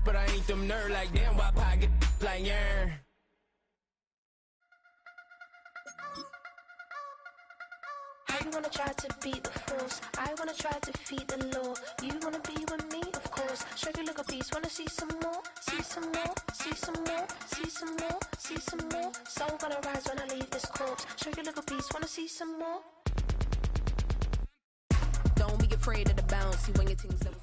but I ain't them nerd like damn. Why pocket like yeah. You wanna try to beat the force, I wanna try to defeat the law. You wanna be with me, of course. Show you look a piece, wanna see some more, see some more, see some more, see some more, see some more. Soul gonna rise when I leave this corpse. Show you look a piece, wanna see some more. Don't be afraid of the bounce, see when your team's level.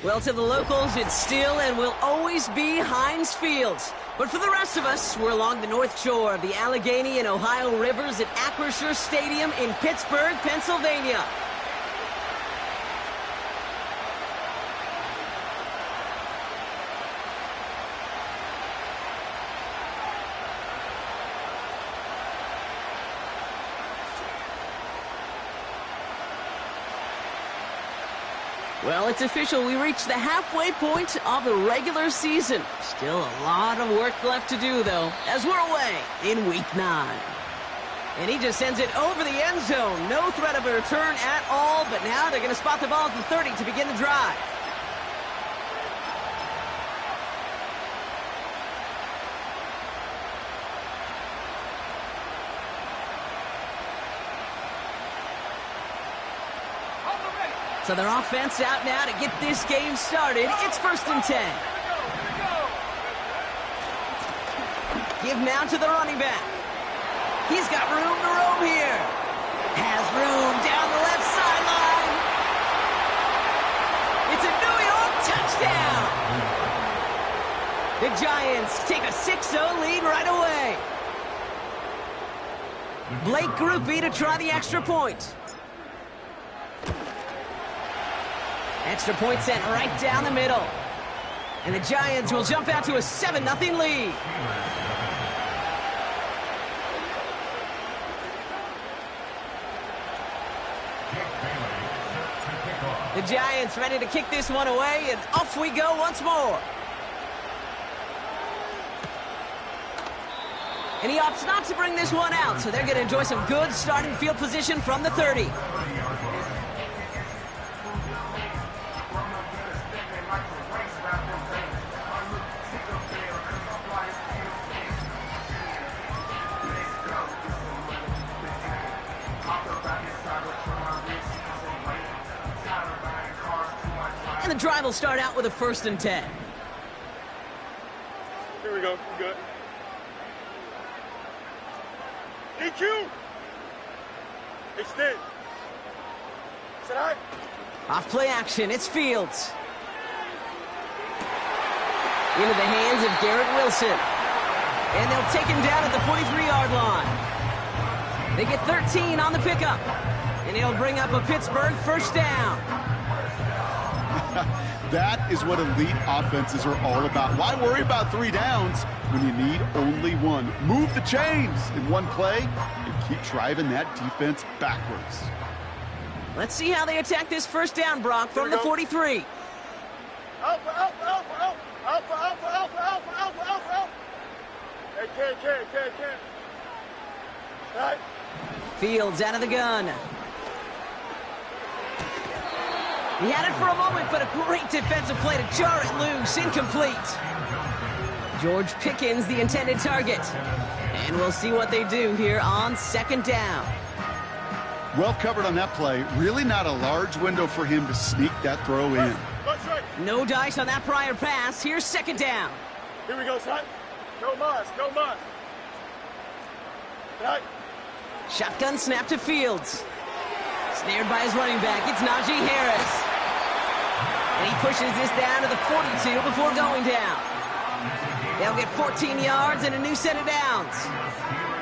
Well, to the locals, it's still and will always be Heinz Field. But for the rest of us, we're along the north shore of the Allegheny and Ohio rivers at Acrisure Stadium in Pittsburgh, Pennsylvania. Well, it's official. We reached the halfway point of the regular season. Still a lot of work left to do, though, as we're away in Week 9. And he just sends it over the end zone. No threat of a return at all, but now they're going to spot the ball at the 30 to begin the drive. So their offense out now to get this game started. It's 1st and 10. Give now to the running back. He's got room to roam here. Has room down the left sideline. It's a New York touchdown. The Giants take a 6-0 lead right away. Blake Grupe to try the extra point. Extra point sent right down the middle. And the Giants will jump out to a 7-0 lead. The Giants ready to kick this one away, and off we go once more. And he opts not to bring this one out, so they're going to enjoy some good starting field position from the 30. And the drive will start out with a 1st and 10. Here we go. Good. EQ! Extend. Sit high. Off play action, it's Fields. Into the hands of Garrett Wilson. And they'll take him down at the 43-yard line. They get 13 on the pickup. And it'll bring up a Pittsburgh 1st down. That is what elite offenses are all about. Why worry about 3 downs when you need only one? Move the chains in one play and keep driving that defense backwards. Let's see how they attack this 1st down, Brock, from the 43. Alpha, alpha, alpha, alpha, alpha, alpha, alpha, alpha, alpha, alpha. Hey, can. Right. Fields out of the gun. He had it for a moment, but a great defensive play to jar it loose. Incomplete. George Pickens, the intended target. And we'll see what they do here on 2nd down. Well covered on that play. Really not a large window for him to sneak that throw in. No dice on that prior pass. Here's 2nd down. Here we go, son. No mas. Right. Shotgun snap to Fields. Snared by his running back. It's Najee Harris. And he pushes this down to the 42 before going down. They'll get 14 yards and a new set of downs.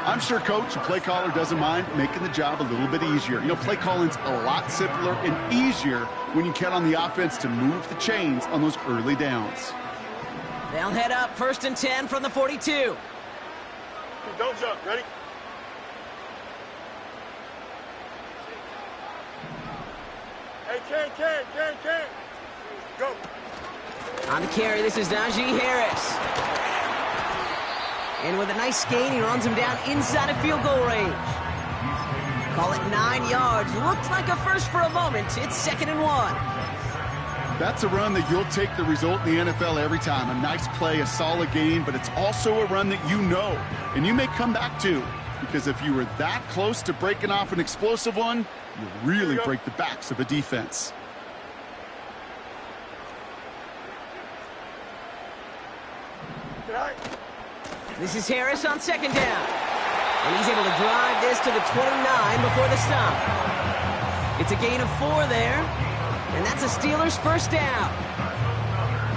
I'm sure coach and play caller doesn't mind making the job a little bit easier. You know, play calling's a lot simpler and easier when you count on the offense to move the chains on those early downs. They'll head up 1st and 10 from the 42. Don't jump. Ready? Hey, can. Go. On the carry, this is Najee Harris. And with a nice gain, he runs him down inside of field goal range. Call it 9 yards. Looked like a first for a moment. It's 2nd and 1. That's a run that you'll take the result in the NFL every time. A nice play, a solid gain, but it's also a run that you know, and you may come back to. Because if you were that close to breaking off an explosive one, you really break the backs of a defense. This is Harris on second down. And he's able to drive this to the 29 before the stop. It's a gain of 4 there. And that's a Steelers first down.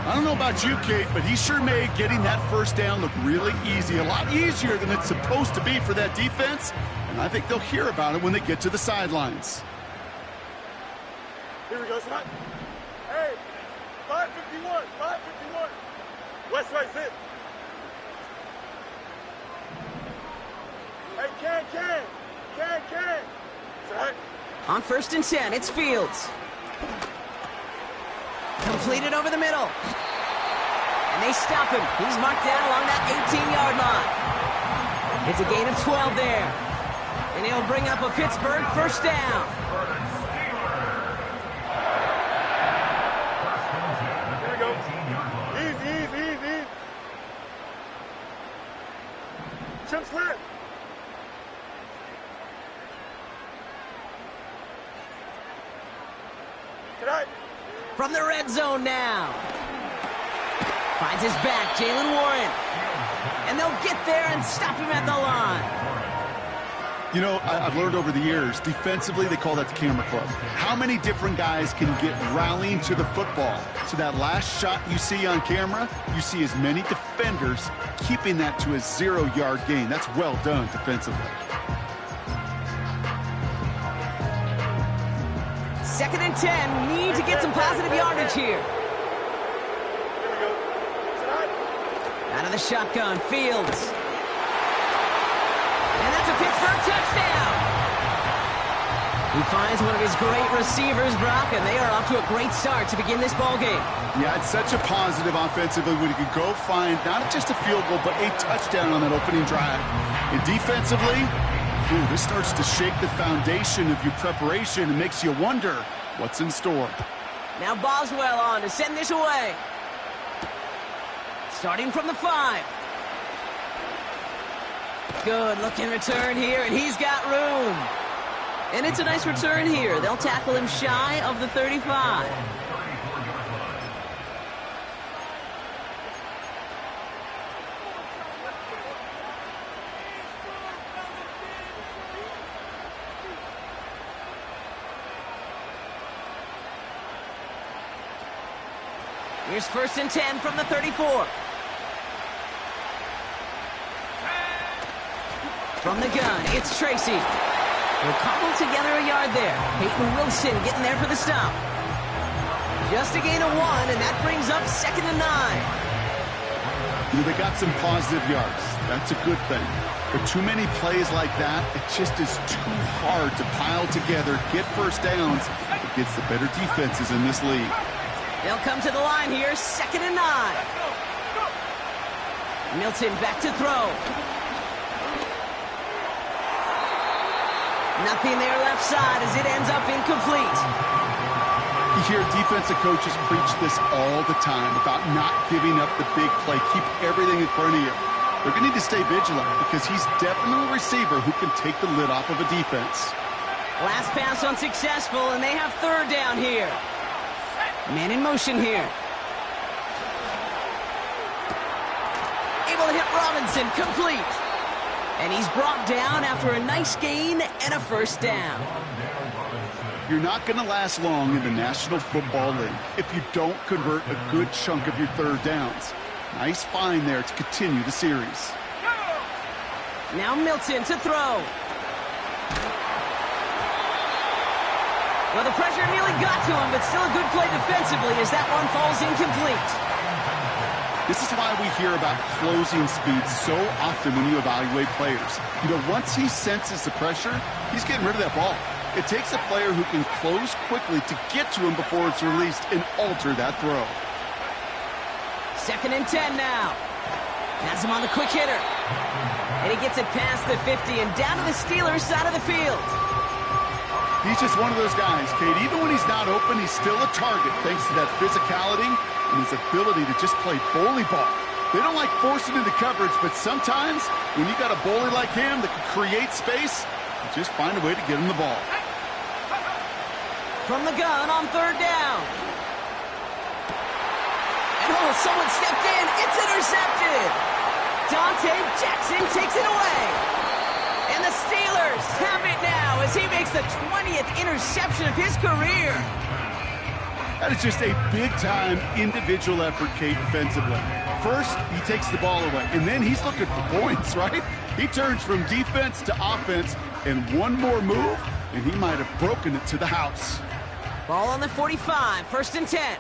I don't know about you, Kate, but he sure made getting that first down look really easy. A lot easier than it's supposed to be for that defense. And I think they'll hear about it when they get to the sidelines. Here we go, son. Hey, 551, 551. West right sit. Hey, Can. Son. On 1st and 10, it's Fields. Completed over the middle. And they stop him. He's marked down along that 18-yard line. It's a gain of 12 there. And he'll bring up a Pittsburgh first down. Here we go. Easy. Chip slip. Tonight. From the red zone now. Finds his back, Jaylen Warren. And they'll get there and stop him at the line. You know, I've learned over the years, defensively, they call that the camera club. How many different guys can get rallying to the football? So that last shot you see on camera, you see as many defenders keeping that to a 0-yard gain. That's well done defensively. 2nd and 10, need to get some positive yardage here. Here we go. Tonight. Out of the shotgun, Fields. And that's a Pittsburgh touchdown. He finds one of his great receivers, Brock, and they are off to a great start to begin this ball game. Yeah, it's such a positive offensively when you can go find not just a field goal, but a touchdown on that opening drive. And defensively, this starts to shake the foundation of your preparation and makes you wonder what's in store. Now Boswell on to send this away. Starting from the 5. Good looking return here, and he's got room. And it's a nice return here. They'll tackle him shy of the 35. Here's 1st and 10 from the 34. From the gun, it's Tracy. They'll cobble together a yard there. Peyton Wilson getting there for the stop. Just a gain of 1, and that brings up 2nd and 9. They got some positive yards. That's a good thing. But too many plays like that, it just is too hard to pile together, get first downs against the better defenses in this league. They'll come to the line here, 2nd and 9. Milton back to throw. Nothing there left side as it ends up incomplete. You hear defensive coaches preach this all the time about not giving up the big play. Keep everything in front of you. They're going to need to stay vigilant because he's definitely a receiver who can take the lid off of a defense. Last pass unsuccessful, and they have 3rd down here. Man in motion here. Able to hit Robinson, complete. And he's brought down after a nice gain and a first down. You're not going to last long in the National Football League if you don't convert a good chunk of your 3rd downs. Nice find there to continue the series. Now Milton to throw. Well, the pressure nearly got to him, but still a good play defensively as that one falls incomplete. This is why we hear about closing speed so often when you evaluate players. You know, once he senses the pressure, he's getting rid of that ball. It takes a player who can close quickly to get to him before it's released and alter that throw. 2nd and 10 now. Has him on the quick hitter. And he gets it past the 50 and down to the Steelers' side of the field. He's just one of those guys, Kate. Even when he's not open, he's still a target thanks to that physicality and his ability to just play bully ball. They don't like forcing into coverage, but sometimes when you got a bully like him that can create space, you just find a way to get him the ball. From the gun on third down. And someone stepped in. It's intercepted. Dante Jackson takes it away. And the Steelers have it now as he makes the 20th interception of his career. That is just a big-time individual effort, Kate, defensively. First, he takes the ball away, and then he's looking for points, right? He turns from defense to offense, and one more move, and he might have broken it to the house. Ball on the 45, 1st and 10.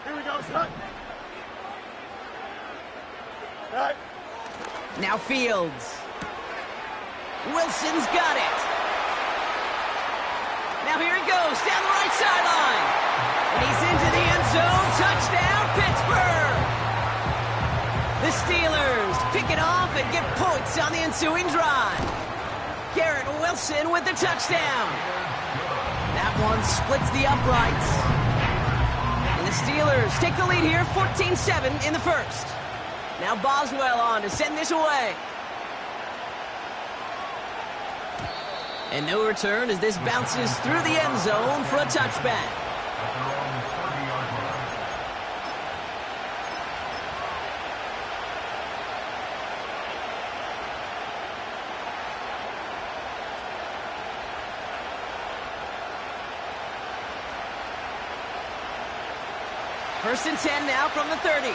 Here we go, son. Right. Now Fields. Wilson's got it. Now here he goes, down the right sideline. And he's into the end zone. Touchdown, Pittsburgh. The Steelers pick it off and get points on the ensuing drive. Garrett Wilson with the touchdown. That one splits the uprights. And the Steelers take the lead here, 14-7 in the first. Now Boswell on to send this away. And no return as this bounces through the end zone for a touchback. First and 10 now from the 30.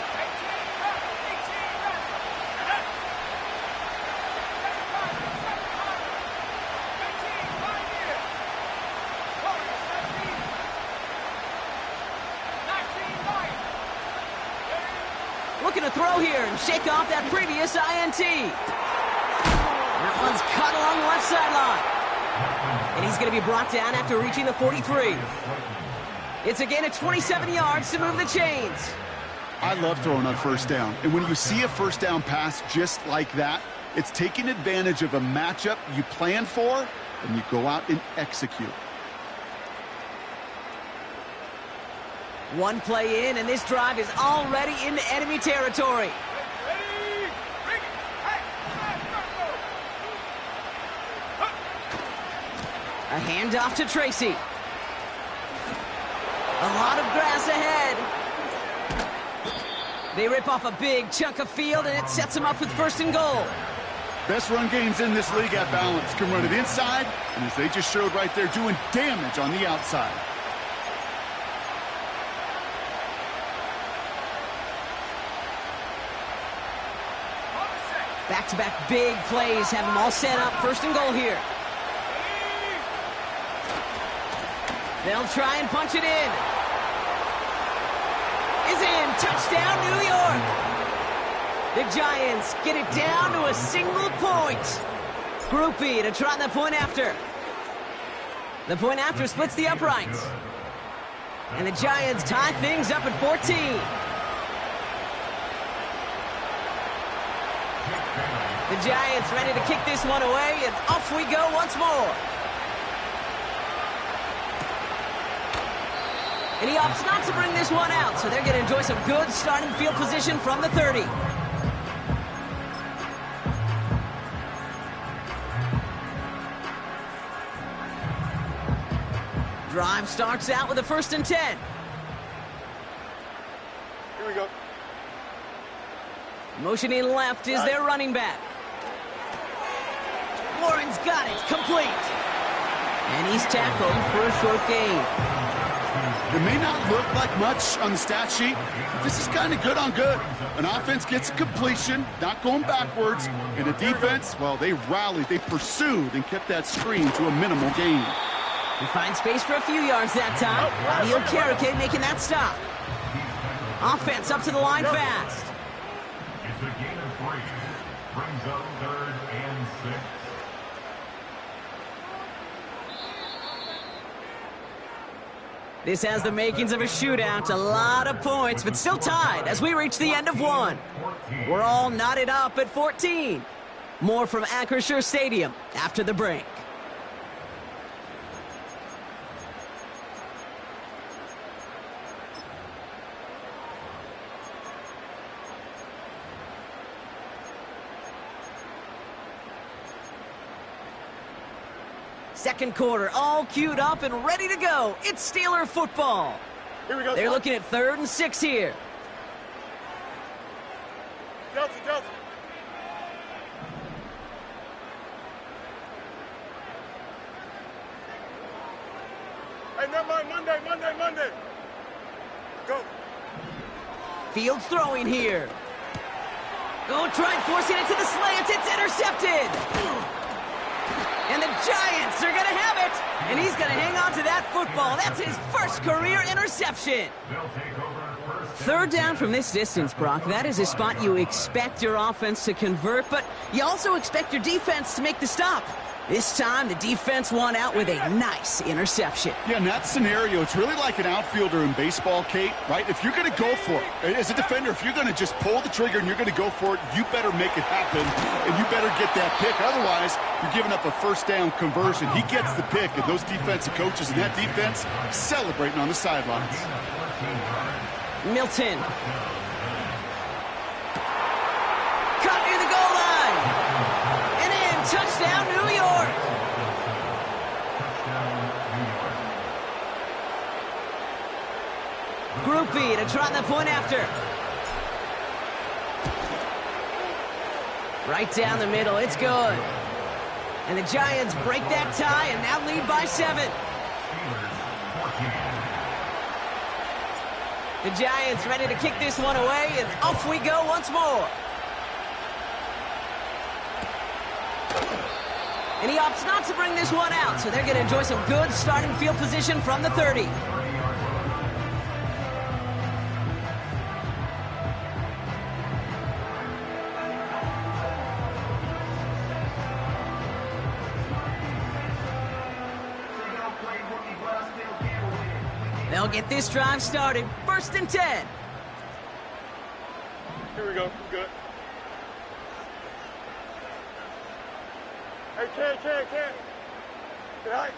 Looking to throw here and shake off that previous INT. That one's cut along the left sideline. And he's going to be brought down after reaching the 43. It's again at 27 yards to move the chains. I love throwing on first down. And when you see a first down pass just like that, it's taking advantage of a matchup you plan for, and you go out and execute. One play in, and this drive is already into enemy territory. A handoff to Tracy. A lot of grass ahead. They rip off a big chunk of field, and it sets them up with 1st and goal. Best run games in this league at balance. Can run it inside, and as they just showed right there, doing damage on the outside. Back-to-back big plays have them all set up. 1st and goal here. They'll try and punch it in. Is in. Touchdown, New York. The Giants get it down to a single point. Groupie to try the point after. The point after splits the uprights. And the Giants tie things up at 14. The Giants ready to kick this one away, and off we go once more. And he opts not to bring this one out, so they're going to enjoy some good starting field position from the 30. Drive starts out with a 1st and 10. Here we go. Motioning left is their running back. Warren's got it, complete. And he's tackled for a short gain. It may not look like much on the stat sheet, but this is kind of good on good. An offense gets a completion, not going backwards, and a defense, well, they rallied, they pursued, and kept that screen to a minimal gain. He finds space for a few yards that time. Neil Karake making that stop. Offense up to the line fast. It's a gain of 3. Brings up 3rd and 6. This has the makings of a shootout. A lot of points, but still tied as we reach the end of one. We're all knotted up at 14. More from Acrisure Stadium after the break. Second quarter, all queued up and ready to go. It's Steeler football. Here we go. They're looking at 3rd and 6 here. Delta. Hey, never mind. Monday. Go. Fields throwing here. Oh, trying forcing it to the slants. It's intercepted. And the Giants are going to have it. And he's going to hang on to that football. That's his first career interception. 3rd down from this distance, Brock. That is a spot you expect your offense to convert, but you also expect your defense to make the stop. This time, the defense won out with a nice interception. Yeah, in that scenario, it's really like an outfielder in baseball, Kate, right? If you're going to go for it, as a defender, if you're going to just pull the trigger and you're going to go for it, you better make it happen, and you better get that pick. Otherwise, you're giving up a first down conversion. He gets the pick, and those defensive coaches and that defense celebrating on the sidelines. Milton. Cut near the goal line. And in, touchdown, New York. Group B to try the point after. Right down the middle, it's good. And the Giants break that tie and now lead by 7. The Giants ready to kick this one away, and off we go once more. And he opts not to bring this one out, so they're going to enjoy some good starting field position from the 30. They'll get this drive started. 1st and 10. Here we go. Good. Hey, Ken. Get high.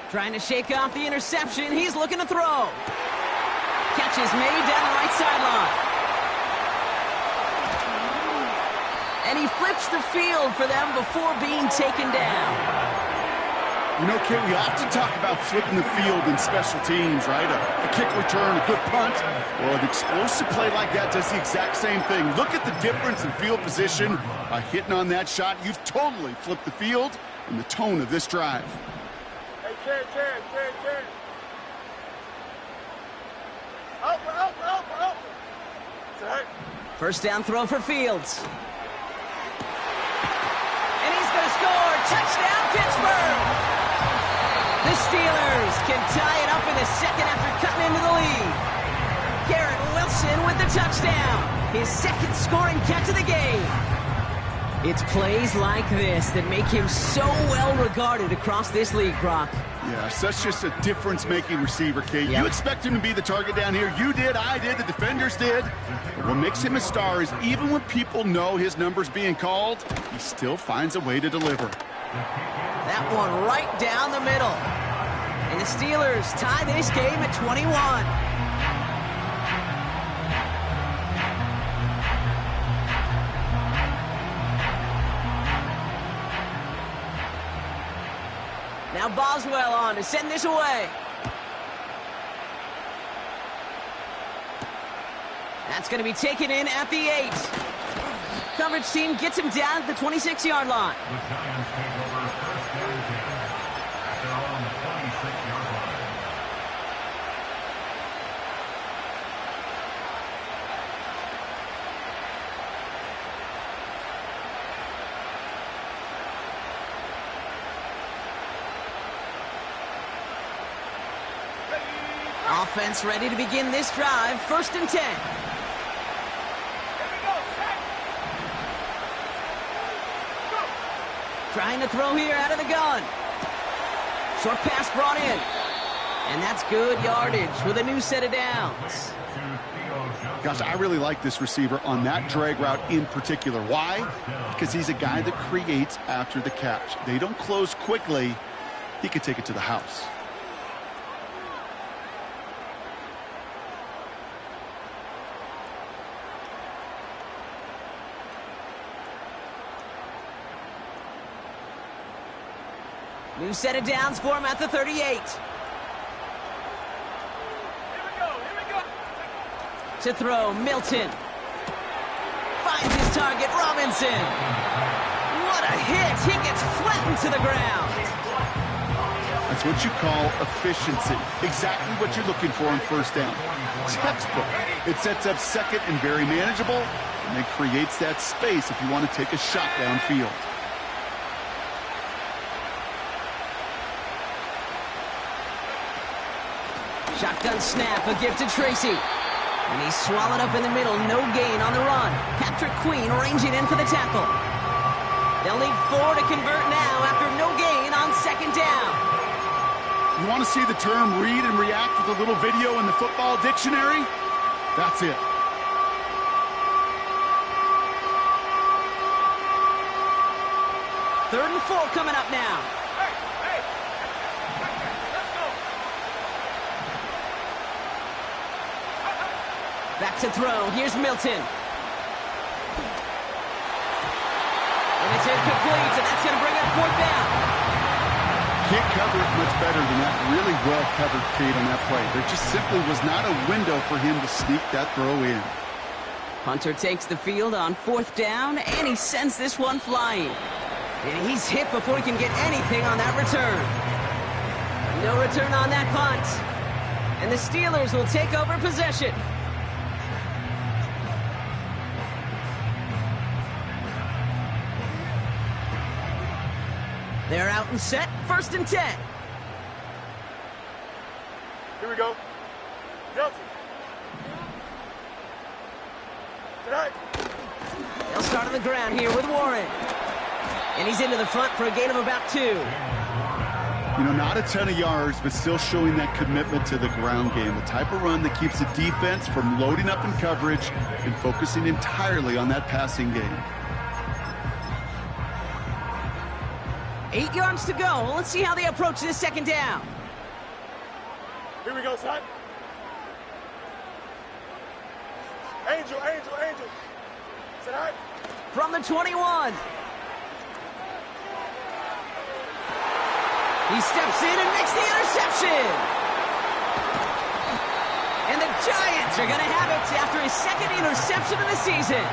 Trying to shake off the interception. He's looking to throw. Catch is made down the right sideline. And he flips the field for them before being taken down. You know, Kate, we often talk about flipping the field in special teams, right? A kick return, a good punt. Well, an explosive play like that does the exact same thing. Look at the difference in field position. By hitting on that shot, you've totally flipped the field and the tone of this drive. Hey, Ken. Out. Say. First down throw for Fields. And he's going to score. Touchdown, Pittsburgh. The Steelers can tie it up in the second after cutting into the lead. Garrett Wilson with the touchdown. His second scoring catch of the game. It's plays like this that make him so well regarded across this league, Brock. Yeah, such just a difference-making receiver, Kate. Yep. You expect him to be the target down here. You did, I did, the defenders did. But what makes him a star is even when people know his number's being called, he still finds a way to deliver. That one right down the middle. And the Steelers tie this game at 21. Now Boswell on to send this away. That's going to be taken in at the 8. Coverage team gets him down at the 26-yard line. The Giants take over 1st and 10. They're on the 26-yard line. Offense ready to begin this drive. 1st and 10. Trying to throw here out of the gun. Short pass brought in. And that's good yardage with a new set of downs. Gosh, I really like this receiver on that drag route in particular. Why? Because he's a guy that creates after the catch. They don't close quickly. He could take it to the house. New set of downs for him at the 38. To throw, Milton. Finds his target, Robinson. What a hit! He gets flattened to the ground. That's what you call efficiency. Exactly what you're looking for on first down. Textbook. It sets up second and very manageable, and it creates that space if you want to take a shot downfield. Shotgun snap, a gift to Tracy. And he's swallowed up in the middle, no gain on the run. Patrick Queen ranging in for the tackle. They'll need 4 to convert now after no gain on second down. You want to see the term read and react with a little video in the football dictionary? That's it. Third and 4 coming up now. Back to throw. Here's Milton. And it's incomplete, and that's going to bring up fourth down. Can't cover it much better than that. Really well covered, Kate, on that play. There just simply was not a window for him to sneak that throw in. Hunter takes the field on fourth down, and he sends this one flying. And he's hit before he can get anything on that return. No return on that punt. And the Steelers will take over possession. They're out and set, 1st and 10. Here we go. Nelson. Tonight. They'll start on the ground here with Warren. And he's into the front for a gain of about 2. You know, not a ton of yards, but still showing that commitment to the ground game. The type of run that keeps the defense from loading up in coverage and focusing entirely on that passing game. 8 yards to go. Let's see how they approach this second down. Here we go, son. Angel, Angel, Angel. Tonight. From the 21. He steps in and makes the interception. And the Giants are going to have it after his second interception of the season.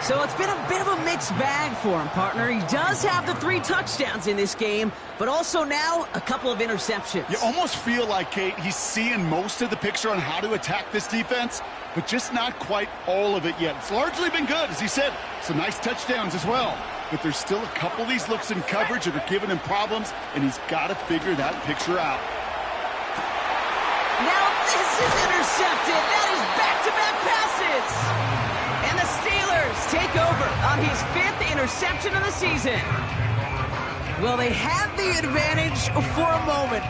So it's been a bit of a mixed bag for him, partner. He does have the 3 touchdowns in this game, but also now a couple of interceptions. You almost feel like, Kate, he's seeing most of the picture on how to attack this defense, but just not quite all of it yet. It's largely been good, as he said. Some nice touchdowns as well. But there's still a couple of these looks in coverage that are giving him problems, and he's got to figure that picture out. Now this is intercepted. That is back-to-back passes. And the Steelers take over on his 5th interception of the season. Well, they had the advantage for a moment.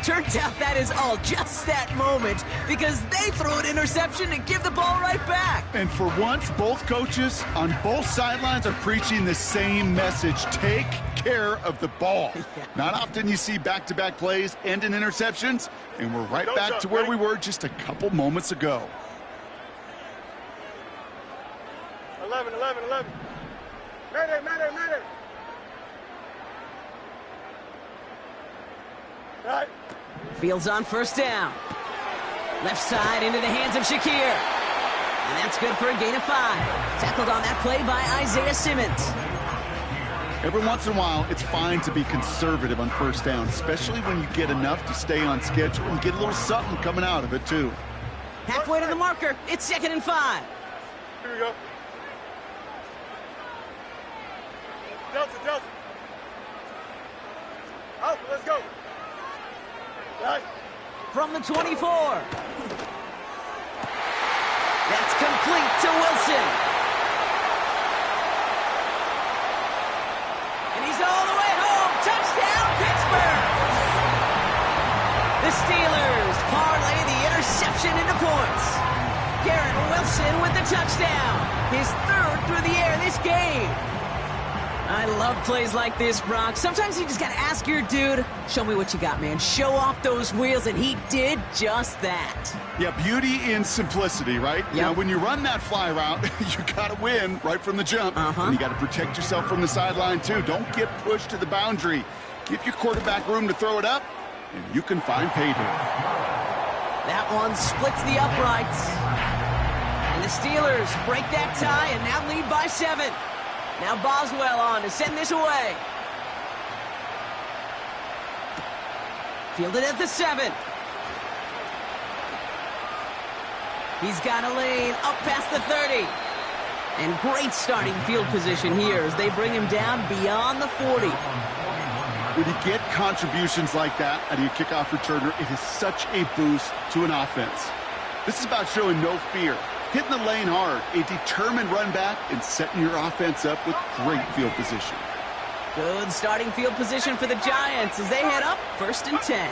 Turns out that is all just that moment because they throw an interception and give the ball right back. And for once, both coaches on both sidelines are preaching the same message. Take care of the ball. Not often you see back-to-back plays end in interceptions, and we're right back to where we were just a couple moments ago. 11, 11, 11. Mayday, mayday, mayday. Right. Fields on first down. Left side into the hands of Shakir. And that's good for a gain of 5. Tackled on that play by Isaiah Simmons. Every once in a while, it's fine to be conservative on first down, especially when you get enough to stay on schedule and get a little something coming out of it, too. Halfway to the marker. It's 2nd and 5. Here we go. Delta, Delta. Alpha, let's go. Right. From the 24. That's complete to Wilson. The Steelers parlay the interception into points. Garrett Wilson with the touchdown. His third through the air this game. I love plays like this, Brock. Sometimes you just got to ask your dude, show me what you got, man. Show off those wheels, and he did just that. Yeah, beauty in simplicity, right? Yep. You know, when you run that fly route, you got to win right from the jump. And you got to protect yourself from the sideline, too. Don't get pushed to the boundary. Give your quarterback room to throw it up, and you can find paydirt. That one splits the uprights. And the Steelers break that tie and now lead by 7. Now Boswell on to send this away. Fielded at the 7. He's got a lane up past the 30. And great starting field position here as they bring him down beyond the 40. When you get contributions like that out of your kickoff returner, it is such a boost to an offense. This is about showing no fear, hitting the lane hard, a determined run back, and setting your offense up with great field position. Good starting field position for the Giants as they head up 1st and 10.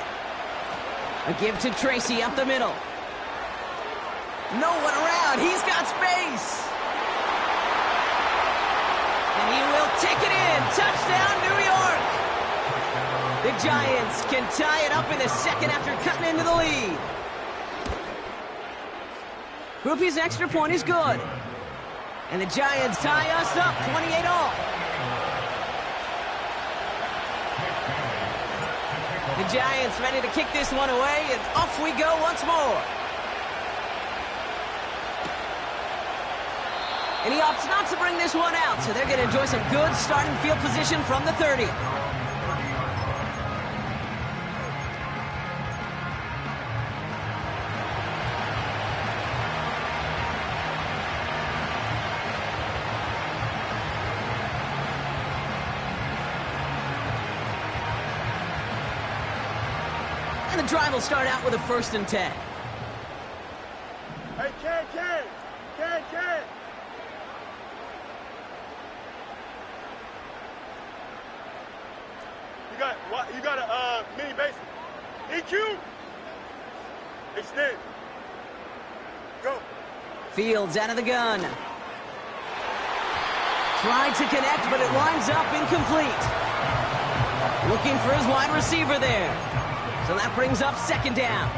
A give to Tracy up the middle. No one around. He's got space. And he will take it in. Touchdown, New York. The Giants can tie it up in the second after cutting into the lead. Groupie's extra point is good. And the Giants tie us up 28-all. The Giants ready to kick this one away, and off we go once more. And he opts not to bring this one out, so they're going to enjoy some good starting field position from the 30. And the drive will start out with a 1st and 10. Hey, Ken. You got a mini basic. EQ. Extend. Go. Fields out of the gun. Tried to connect, but it winds up incomplete. Looking for his wide receiver there. So that brings up 2nd down.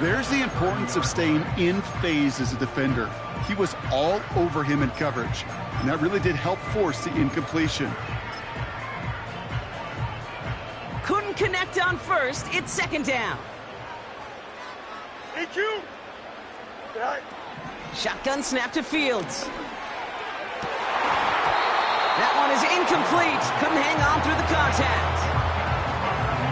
There's the importance of staying in phase as a defender. He was all over him in coverage, and that really did help force the incompletion. Couldn't connect on 1st. It's 2nd down. EQ. Right. Shotgun snap to Fields. That one is incomplete. Couldn't hang on through the contact.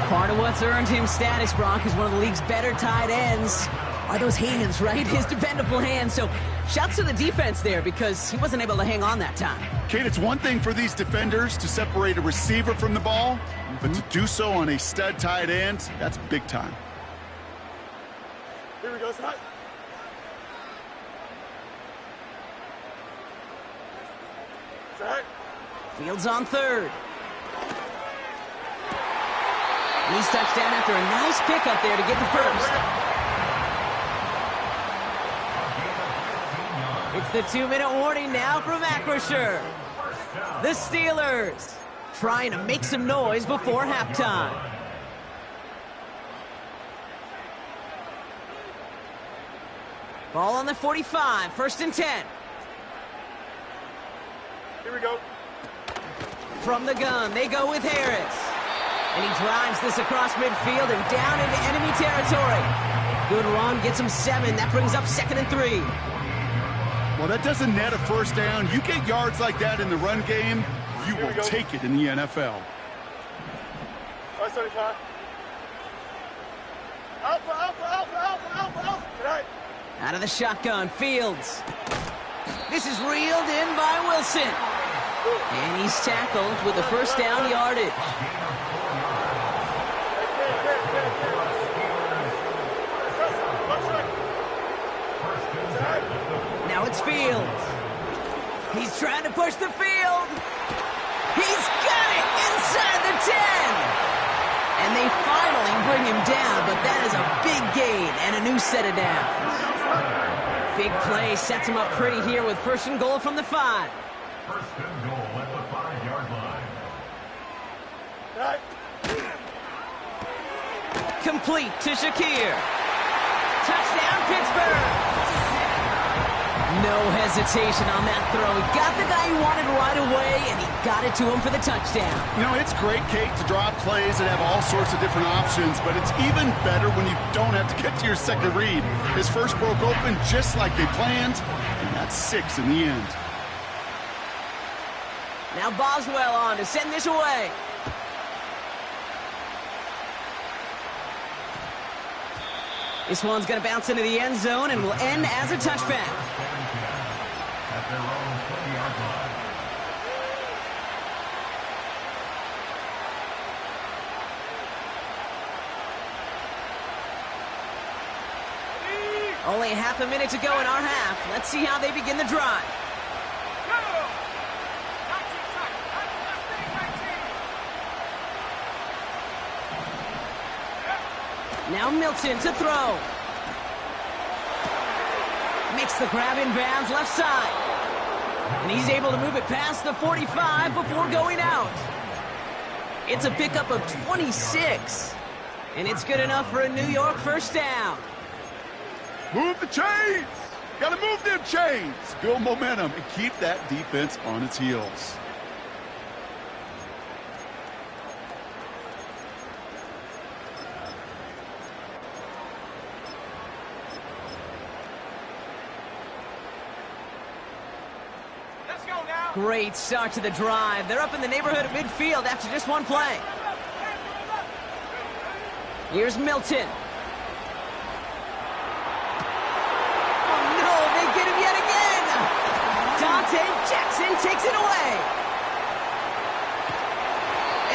Part of what's earned him status, Brock, is one of the league's better tight ends. Are those hands, right? His dependable hands. So shouts to the defense there because he wasn't able to hang on that time. Kate, it's one thing for these defenders to separate a receiver from the ball, but to do so on a stud tight end, that's big time. Here we go, Scott. Set. Fields on 3rd. And he's touchdown after a nice pickup there to get the 1st. It's the 2-minute warning now from Acrisure. The Steelers trying to make some noise before halftime. Ball on the 45, 1st and 10. Here we go. From the gun, they go with Harris. And he drives this across midfield and down into enemy territory. Good run, gets him 7. That brings up 2nd and 3. Well, that doesn't net a 1st down. You get yards like that in the run game, you will take it in the NFL. 175. Alpha. Tonight. Out of the shotgun, Fields. This is reeled in by Wilson. And he's tackled with a 1st down yardage. Now it's Fields. He's trying to push the field. He's got it inside the 10. And And they finally bring him down, but that is a big gain and a new set of downs. Big play sets him up pretty here with 1st and goal from the 5. 1st and goal at the 5-yard line. Right. Complete to Shakir. Touchdown, Pittsburgh. No hesitation on that throw. He got the guy he wanted right away, and he got it to him for the touchdown. You know, it's great, Kate, to draw plays and have all sorts of different options, but it's even better when you don't have to get to your second read. His first broke open just like they planned, and that's 6 in the end. Now Boswell on to send this away. This one's going to bounce into the end zone and will end as a touchback. At their own 20-yard line. Only half a minute to go in our half. Let's see how they begin the drive. Now Milton to throw. Makes the grab in bounds left side. And he's able to move it past the 45 before going out. It's a pickup of 26. And it's good enough for a New York 1st down. Move the chains! Gotta move them chains! Build momentum and keep that defense on its heels. Great start to the drive. They're up in the neighborhood of midfield after just one play. Here's Milton. Oh no, they get him yet again. Dante Jackson takes it away.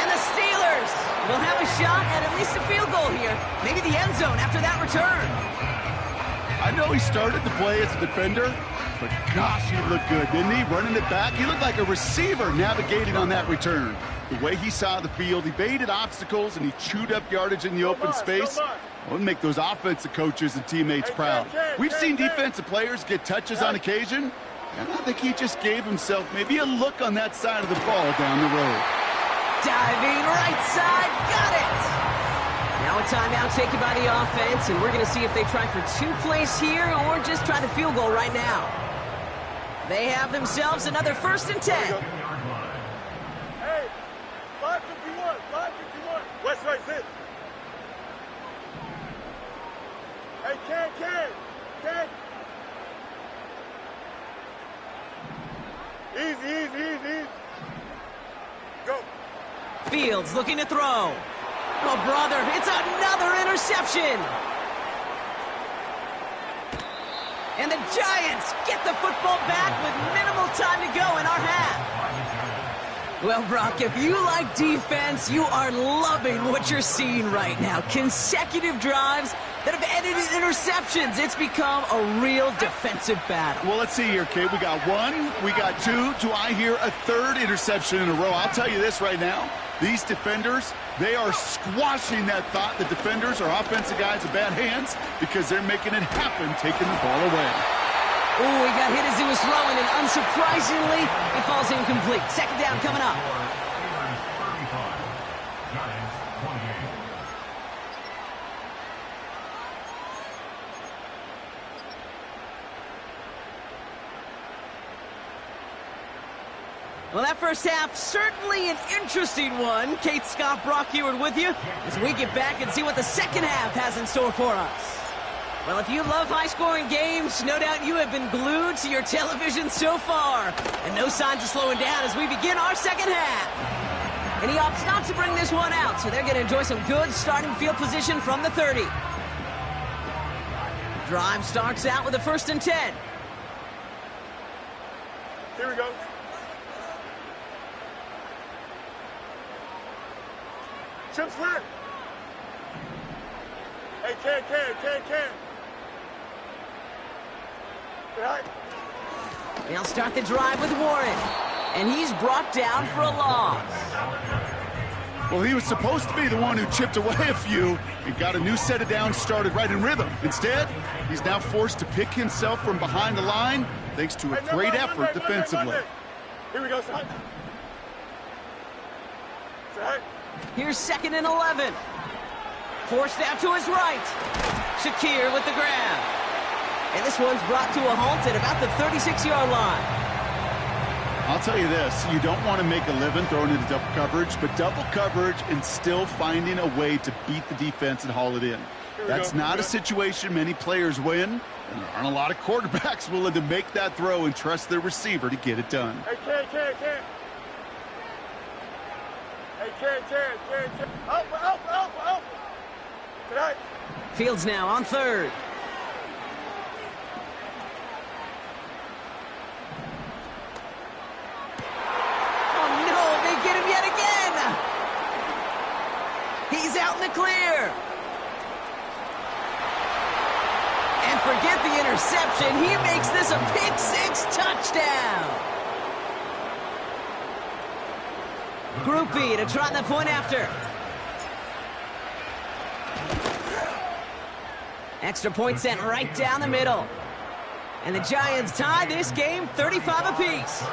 And the Steelers will have a shot at least a field goal here. Maybe the end zone after that return. I know he started the play as a defender, but gosh, he looked good, didn't he? Running it back, he looked like a receiver navigating on that return. The way he saw the field, evaded obstacles, and he chewed up yardage in the open space. It would make those offensive coaches and teammates proud. We've seen defensive players get touches on occasion, and I think he just gave himself maybe a look on that side of the ball down the road. Diving right side, got it! Now a timeout taken by the offense, and we're going to see if they try for 2 plays here or just try the field goal right now. They have themselves another 1st and 10. Hey, 551, 551. West right, sit. Hey, Ken. Easy. Go. Fields looking to throw. Oh, brother, it's another interception. And the Giants get the football back with minimal time to go in our half. Well, Brock, if you like defense, you are loving what you're seeing right now. Consecutive drives that have ended in interceptions. It's become a real defensive battle. Well, let's see here, Kate. We got 1, we got 2. Do I hear a 3rd interception in a row? I'll tell you this right now. These defenders, they are squashing that thought the defenders are offensive guys with bad hands because they're making it happen, taking the ball away. Oh, he got hit as he was throwing, and unsurprisingly, he falls incomplete. 2nd down coming up. Well, that first half, certainly an interesting one. Kate, Scott, Brock Heward with you as we get back and see what the second half has in store for us. Well, if you love high-scoring games, no doubt you have been glued to your television so far. And no signs of slowing down as we begin our second half. And he opts not to bring this one out, so they're going to enjoy some good starting field position from the 30. Drive starts out with a 1st and 10. Here we go. Chip slip. Hey, Ken. Right. They'll start the drive with Warren. And he's brought down for a loss. Well, he was supposed to be the one who chipped away a few and got a new set of downs started right in rhythm. Instead, he's now forced to pick himself from behind the line thanks to a great effort defensively. Here we go, son. Set. Here's 2nd and 11. Forced out to his right. Shakir with the grab. And this one's brought to a halt at about the 36-yard line. I'll tell you this, you don't want to make a living throwing into double coverage, but double coverage and still finding a way to beat the defense and haul it in. That's not a situation many players win, and there aren't a lot of quarterbacks willing to make that throw and trust their receiver to get it done. Hey, Ken. Hey, Ken. Alpha. Tonight. Fields now on 3rd. He's out in the clear. And forget the interception. He makes this a pick-6 touchdown. Group B to try the point after. Extra point sent right down the middle. And the Giants tie this game 35 apiece.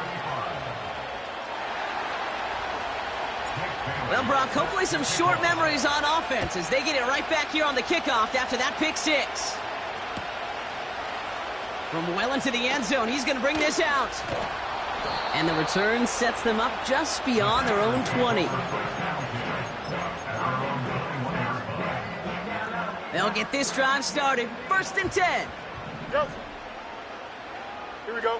Well, Brock, hopefully some short memories on offense as they get it right back here on the kickoff after that pick-6. From well into the end zone, he's going to bring this out. And the return sets them up just beyond their own 20. They'll get this drive started. 1st and 10. Go. Here we go.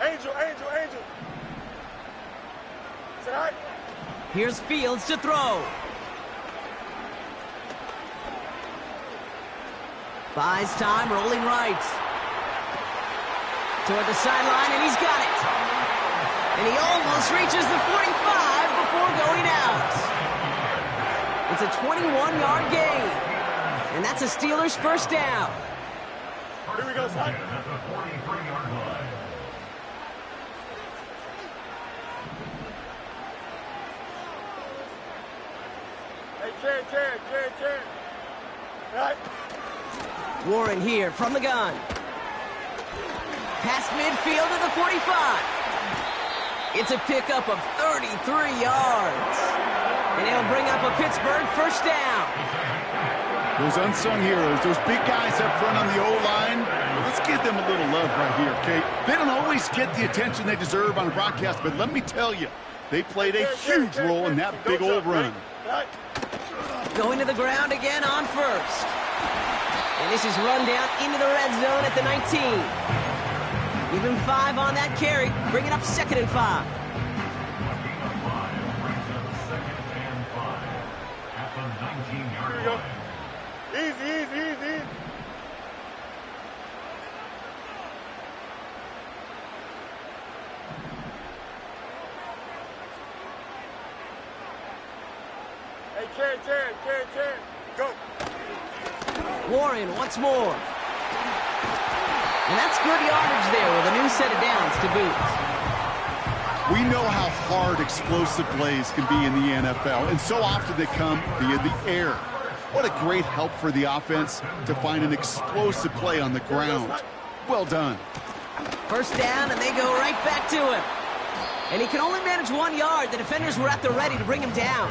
Angel. Tonight. Here's Fields to throw. Buys time, rolling right. Toward the sideline, and he's got it. And he almost reaches the 45 before going out. It's a 21-yard gain. And that's a Steelers first down. Here we go, son. At the 43-yard line. Ken. Right. Warren here from the gun. Past midfield to the 45. It's a pickup of 33 yards. And it'll bring up a Pittsburgh first down. Those unsung heroes, those big guys up front on the O-line, let's give them a little love right here, okay? They don't always get the attention they deserve on a broadcast, but let me tell you, they played a huge role in that big old run. Going to the ground again on 1st. And this is run down into the red zone at the 19. Give him 5 on that carry. Bring it up 2nd and 5. At the 19-yard Here we go. line. Easy. Hey, Ken. Go. Warren once more. And that's good yardage there with a new set of downs to boot. We know how hard explosive plays can be in the NFL, and so often they come via the air. What a great help for the offense to find an explosive play on the ground. Well done. First down, and they go right back to him. And he can only manage 1 yard. The defenders were at the ready to bring him down.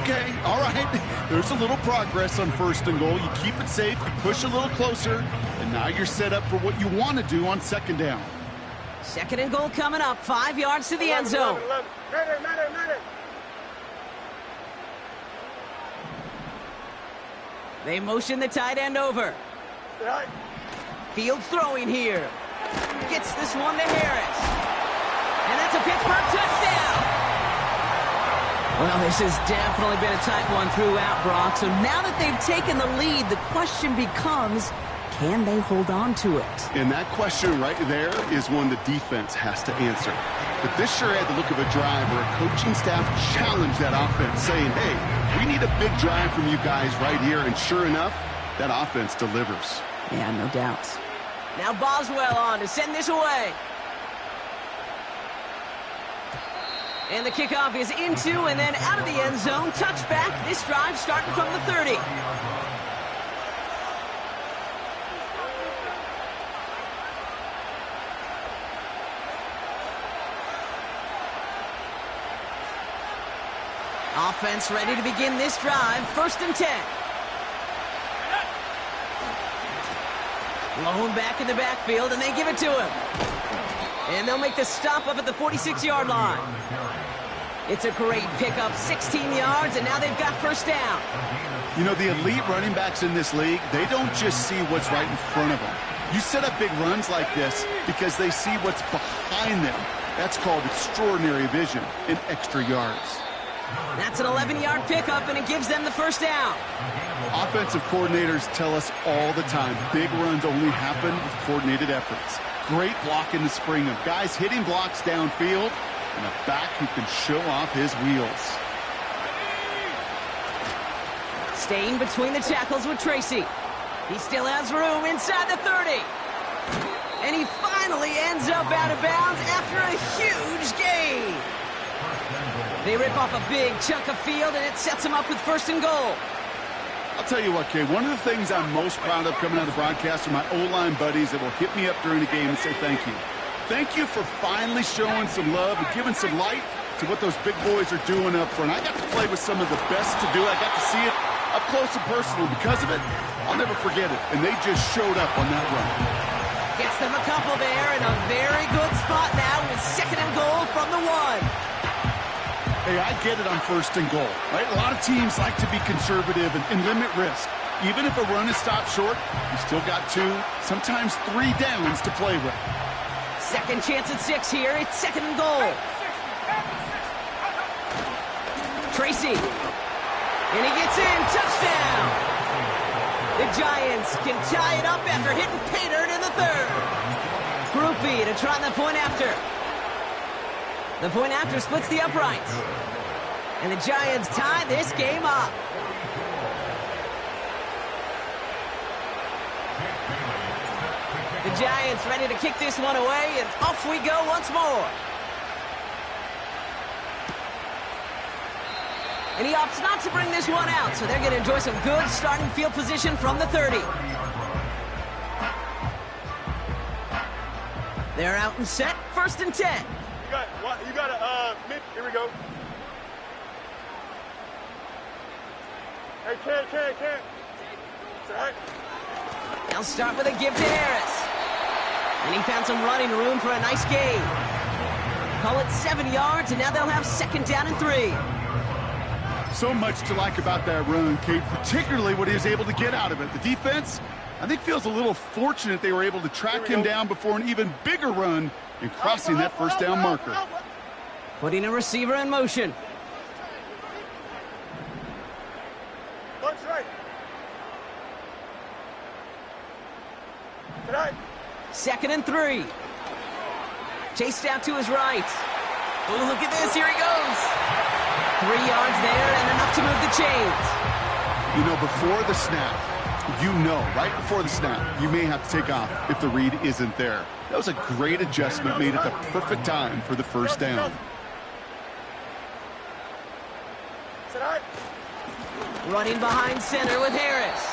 Okay, all right. There's a little progress on 1st and goal. You keep it safe, you push a little closer, and now you're set up for what you want to do on 2nd down. 2nd and goal coming up, 5 yards to the end zone. 11. Ready. They motion the tight end over. Right. Fields throwing here. Gets this one to Harris. And that's a Pittsburgh touchdown. Well, this has definitely been a tight one throughout, Brock. So now that they've taken the lead, the question becomes, can they hold on to it? And that question right there is one the defense has to answer. But this sure had the look of a drive where a coaching staff challenged that offense, saying, hey, we need a big drive from you guys right here. And sure enough, that offense delivers. Yeah, no doubt. Now Boswell on to send this away. And the kickoff is into and then out of the end zone. Touchback. This drive starting from the 30. Offense ready to begin this drive. 1st and 10. Lone back in the backfield, and they give it to him. And they'll make the stop up at the 46-yard line. It's a great pickup, 16 yards, and now they've got 1st down. You know, the elite running backs in this league, they don't just see what's right in front of them. You set up big runs like this because they see what's behind them. That's called extraordinary vision and extra yards. That's an 11-yard pickup, and it gives them the 1st down. Offensive coordinators tell us all the time, big runs only happen with coordinated efforts. Great block in the spring of guys hitting blocks downfield and a back who can show off his wheels. Staying between the tackles with Tracy. He still has room inside the 30. And he finally ends up out of bounds after a huge gain. They rip off a big chunk of field, and it sets them up with 1st and goal. I'll tell you what, Kay, one of the things I'm most proud of coming out of the broadcast are my O-line buddies that will hit me up during the game and say thank you. Thank you for finally showing some love and giving some light to what those big boys are doing up front. I got to play with some of the best to do it. I got to see it up close and personal. Because of it, I'll never forget it. And they just showed up on that run. Gets them a couple there in a very good spot now with 2nd and goal from the 1. Hey, I get it on 1st and goal, right? A lot of teams like to be conservative and limit risk. Even if a run is stopped short, you still got 2, sometimes 3 downs to play with. Second chance at 6 here. It's 2nd and goal. Tracy. And he gets in. Touchdown. The Giants can tie it up after hitting Pater in the 3rd. Groupie to try the point after. The point after splits the uprights. And the Giants tie this game up. The Giants ready to kick this one away, and off we go once more. And he opts not to bring this one out, so they're going to enjoy some good starting field position from the 30. They're out and set, 1st and 10. You got a here we go. Hey, Ken. It's all right. They'll start with a give to Harris. And he found some running room for a nice gain. Call it 7 yards, and now they'll have 2nd down and 3. So much to like about that run, Kate, particularly what he was able to get out of it. The defense, I think, feels a little fortunate they were able to track him down before an even bigger run and crossing that 1st down marker. Putting a receiver in motion. Looks right. Tonight. 2nd and 3. Chased out to his right. Oh, look at this. Here he goes. 3 yards there and enough to move the chains. You know, before the snap, right before the snap, you may have to take off if the read isn't there. That was a great adjustment made at the perfect time for the 1st down. Running behind center with Harris.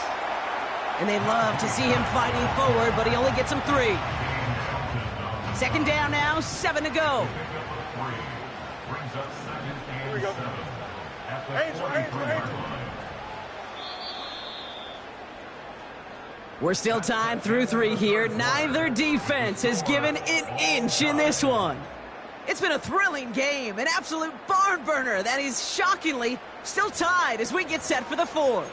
And they love to see him fighting forward, but he only gets him 3. 2nd down now, 7 to go. Here we go. Angel. We're still tied through 3 here. Neither defense has given an inch in this one. It's been a thrilling game, an absolute barn burner that is shockingly still tied as we get set for the 4th.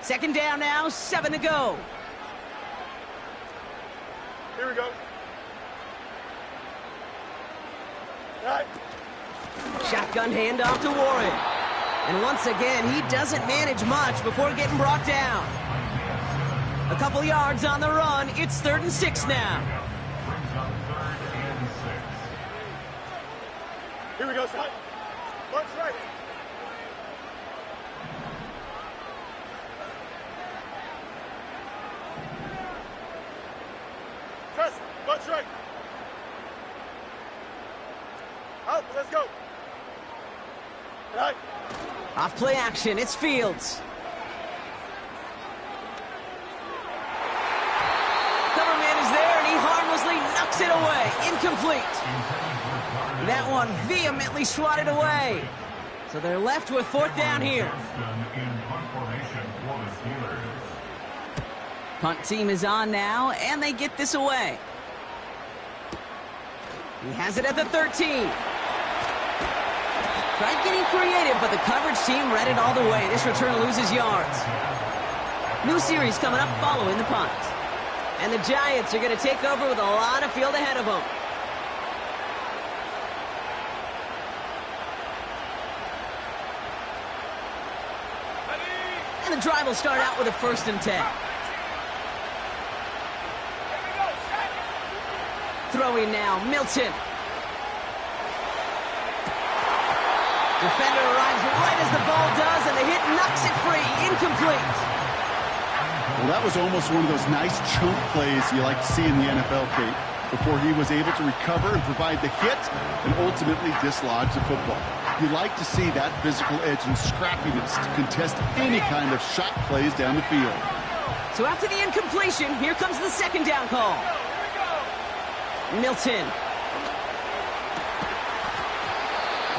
Second down now, 7 to go. Here we go. Right. Shotgun handoff to Warren. And once again, he doesn't manage much before getting brought down. A couple yards on the run. It's 3rd and 6 now. Here we go, son. March right. straight. Out, let's go. All right. Off play action, it's Fields. Cover man is there, and he harmlessly knocks it away. Incomplete. That one vehemently swatted away. So they're left with 4th down here. Punt team is on now, and they get this away. He has it at the 13. Tried getting creative, but the coverage team read it all the way. This return loses yards. New series coming up following the punt. And the Giants are going to take over with a lot of field ahead of them. And the drive will start out with a 1st and 10. Throwing now, Milton. Defender arrives right as the ball does, and the hit knocks it free. Incomplete. Well, that was almost one of those nice chunk plays you like to see in the NFL, Kate, before he was able to recover and provide the hit and ultimately dislodge the football. You like to see that physical edge and scrappiness to contest any kind of shot plays down the field. So after the incompletion, here comes the 2nd down call. Milton.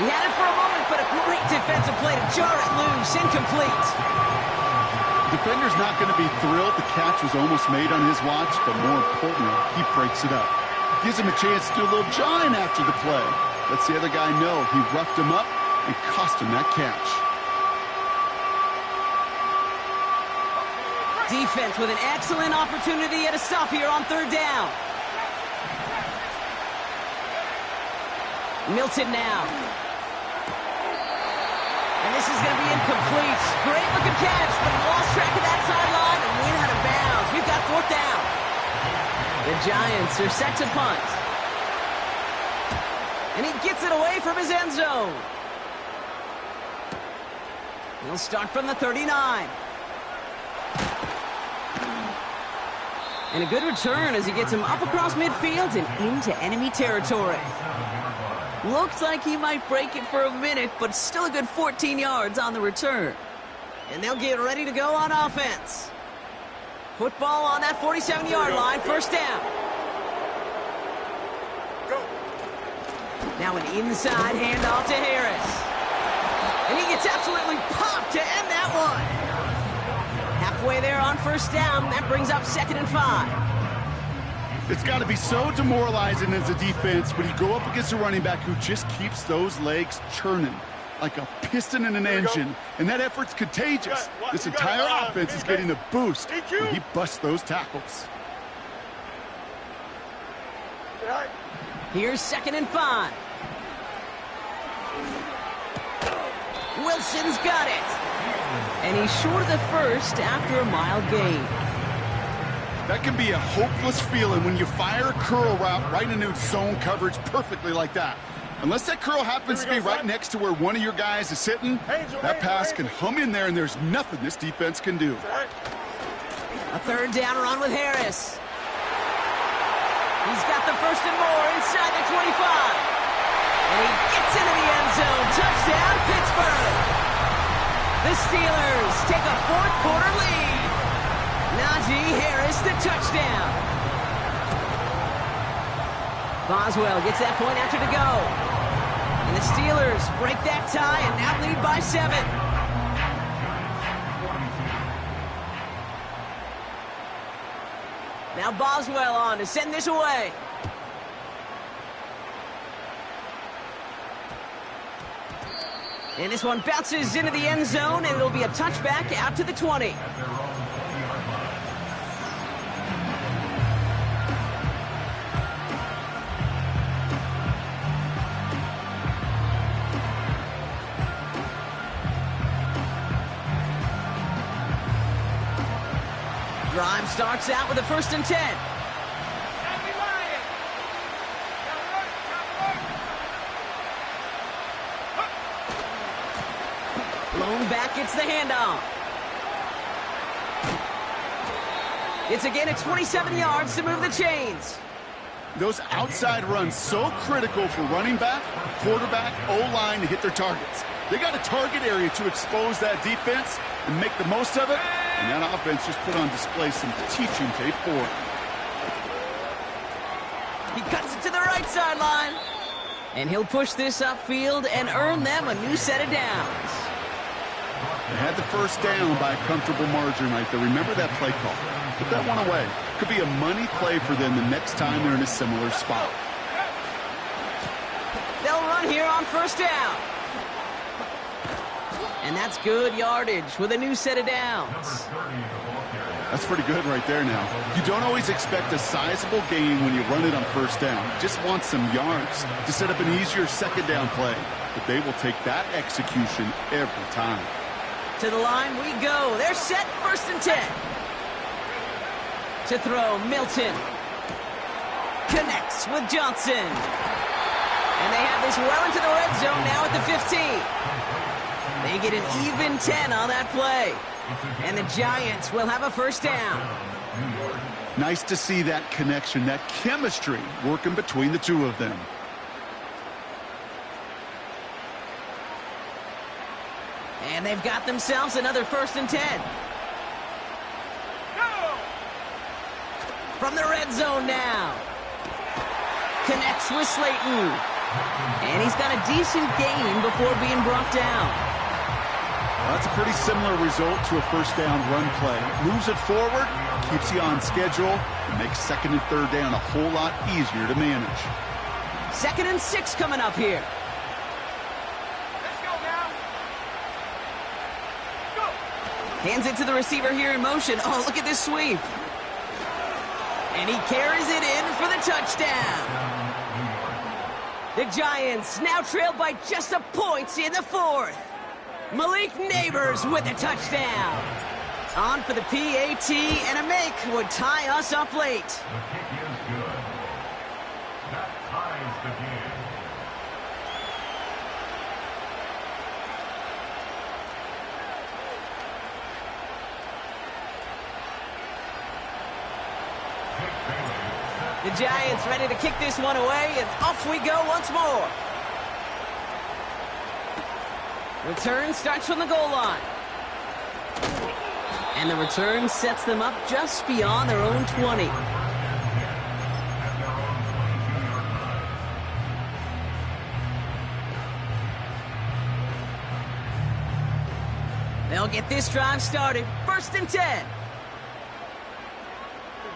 He had it for a moment, but a great defensive play to jar it loose. Incomplete. Defender's not going to be thrilled the catch was almost made on his watch, but more importantly, he breaks it up. Gives him a chance to do a little jawing after the play. Lets the other guy know he roughed him up and cost him that catch. Defense with an excellent opportunity at a stop here on 3rd down. Milton now. And this is going to be incomplete. Great looking catch, but he lost track of that sideline and went out of bounds. We've got 4th down. The Giants are set to punt. And he gets it away from his end zone. He'll start from the 39. And a good return as he gets him up across midfield and into enemy territory. Looks like he might break it for a minute, but still a good 14 yards on the return. And they'll get ready to go on offense. Football on that 47-yard line, 1st down. Go. Now an inside handoff to Harris. And he gets absolutely popped to end that one. Halfway there on 1st down, that brings up 2nd and 5. It's got to be so demoralizing as a defense when you go up against a running back who just keeps those legs churning like a piston in an engine, and that effort's contagious. This entire offense is getting a boost when he busts those tackles. Here's 2nd and 5. Wilson's got it. And he's short of the 1st after a mile gain. That can be a hopeless feeling when you fire a curl route right into zone coverage perfectly like that. Unless that curl happens to be right next to where one of your guys is sitting, that pass can hum in there and there's nothing this defense can do. A 3rd down run with Harris. He's got the 1st and more inside the 25. And he gets into the end zone. Touchdown, Pittsburgh. The Steelers take a 4th quarter lead. Najee Harris, the touchdown. Boswell gets that point after to go. And the Steelers break that tie and now lead by 7. Now Boswell on to send this away. And this one bounces into the end zone, and it'll be a touchback out to the 20. Drive starts out with a 1st and 10. Blown back gets the handoff. It's again at 27 yards to move the chains. Those outside runs so critical for running back, quarterback, O-line to hit their targets. They got a target area to expose that defense and make the most of it, and that offense just put on display some teaching tape for it. He cuts it to the right sideline. And he'll push this upfield and earn them a new set of downs. They had the first down by a comfortable margin right there. Remember that play call. Put that one away. Could be a money play for them the next time they're in a similar spot. They'll run here on first down. And that's good yardage with a new set of downs. That's pretty good right there now. You don't always expect a sizable gain when you run it on first down. Just want some yards to set up an easier second down play. But they will take that execution every time. To the line we go. They're set, 1st and 10. To throw, Milton. Connects with Johnson. And they have this well into the red zone now at the 15. They get an even 10 on that play. And the Giants will have a first down. Nice to see that connection, that chemistry working between the two of them. And they've got themselves another 1st and 10. From the red zone now. Connects with Slayton. And he's got a decent gain before being brought down. Well, that's a pretty similar result to a first down run play. Moves it forward, keeps you on schedule, and makes 2nd and 3rd down a whole lot easier to manage. 2nd and 6 coming up here. Let's go now. Go. Hands it to the receiver here in motion. Oh, look at this sweep. And he carries it in for the touchdown. The Giants now trailed by just a point in the 4th. Malik Neighbors with a touchdown. On for the PAT, and a make would tie us up late. The kick is good. That ties the game. The Giants ready to kick this one away, and off we go once more. Return starts from the goal line. And the return sets them up just beyond their own 20. They'll get this drive started. 1st and 10.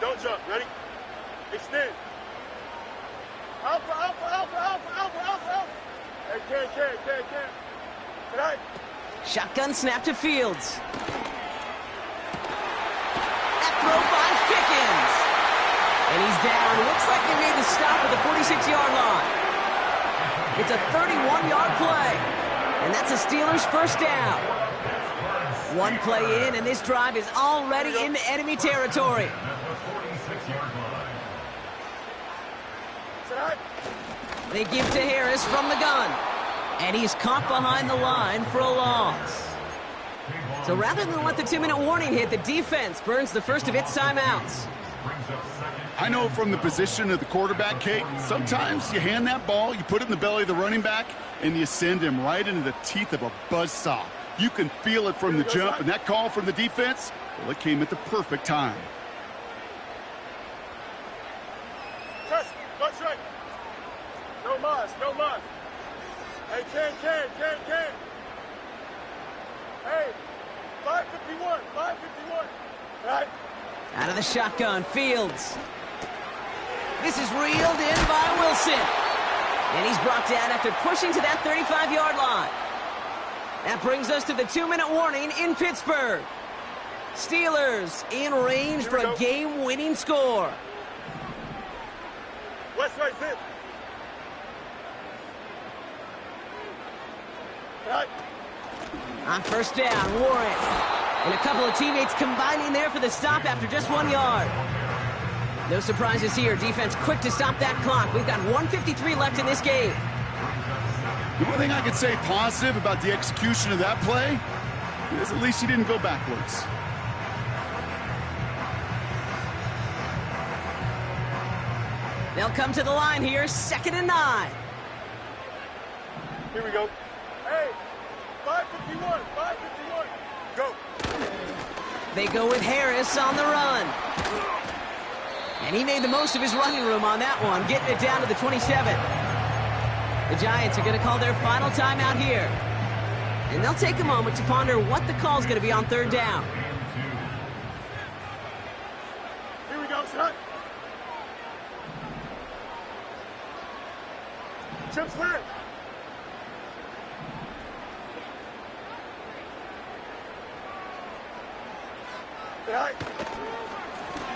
Don't jump. Ready? Extend. Alpha, alpha, alpha, alpha, alpha, alpha, alpha. Hey, can. Tonight. Shotgun snap to Fields. That throw finds Pickens. And he's down. Looks like they made the stop at the 46-yard line. It's a 31-yard play. And that's a Steelers first down. One play in, and this drive is already into enemy territory. They give to Harris from the gun. And he's caught behind the line for a loss. So rather than let the 2-minute warning hit, the defense burns the first of its timeouts. I know from the position of the quarterback, Kate, sometimes you hand that ball, you put it in the belly of the running back, and you send him right into the teeth of a buzzsaw. You can feel it from the jump, and that call from the defense, well, it came at the perfect time. Trust me. Go straight. No mas. Hey, can. Hey, 551. Right? Out of the shotgun, Fields. This is reeled in by Wilson. And he's brought down after pushing to that 35-yard line. That brings us to the 2-minute warning in Pittsburgh. Steelers in range for a game-winning score. West right, sit. Right. On first down, Warren. And a couple of teammates combining there for the stop after just 1 yard. No surprises here. Defense quick to stop that clock. We've got 1:53 left in this game. The one thing I could say positive about the execution of that play is at least he didn't go backwards. They'll come to the line here, 2nd and 9. Here we go. Hey, 551, 551. Go. They go with Harris on the run. And he made the most of his running room on that one, getting it down to the 27. The Giants are going to call their final timeout here. And they'll take a moment to ponder what the call is going to be on 3rd down. Here we go, son. Chips win.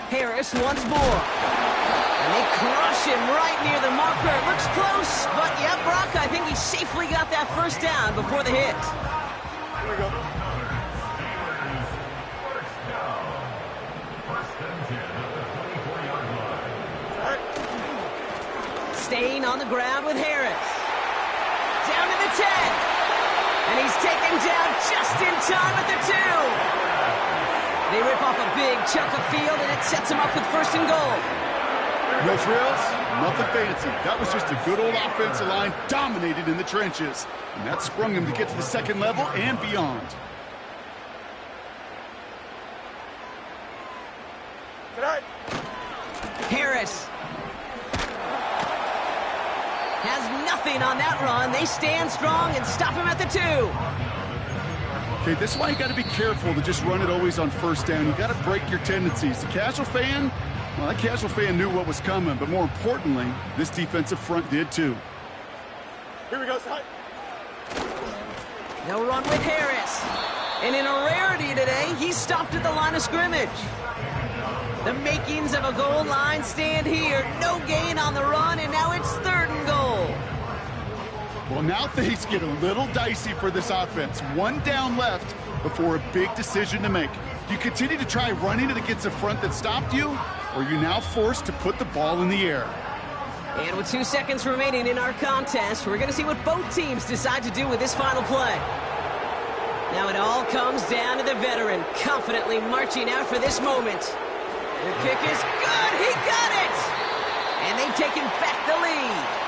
Harris once more. And they crush him right near the marker. It looks close, but yeah, Brock, I think he safely got that 1st down before the hit. Here we go. Staying on the ground with Harris. Down to the 10. And he's taken down just in time at the 2. They rip off a big chunk of field, and it sets them up with 1st and goal. No frills, nothing fancy. That was just a good old offensive line dominated in the trenches. And that sprung him to get to the 2nd level and beyond. Harris has nothing on that run. They stand strong and stop him at the 2. Okay, this is why you got to be careful to just run it always on 1st down. You got to break your tendencies. The casual fan, well, that casual fan knew what was coming, but more importantly, this defensive front did too. Here we go, son. They'll run with Harris. And in a rarity today, he's stopped at the line of scrimmage. The makings of a goal line stand here. No gain on the run, and now it's 3rd and goal. Well, now things get a little dicey for this offense. 1 down left before a big decision to make. Do you continue to try running it against a front that stopped you, or are you now forced to put the ball in the air? And with 2 seconds remaining in our contest, we're going to see what both teams decide to do with this final play. Now it all comes down to the veteran, confidently marching out for this moment. The kick is good. He got it! And they've taken back the lead.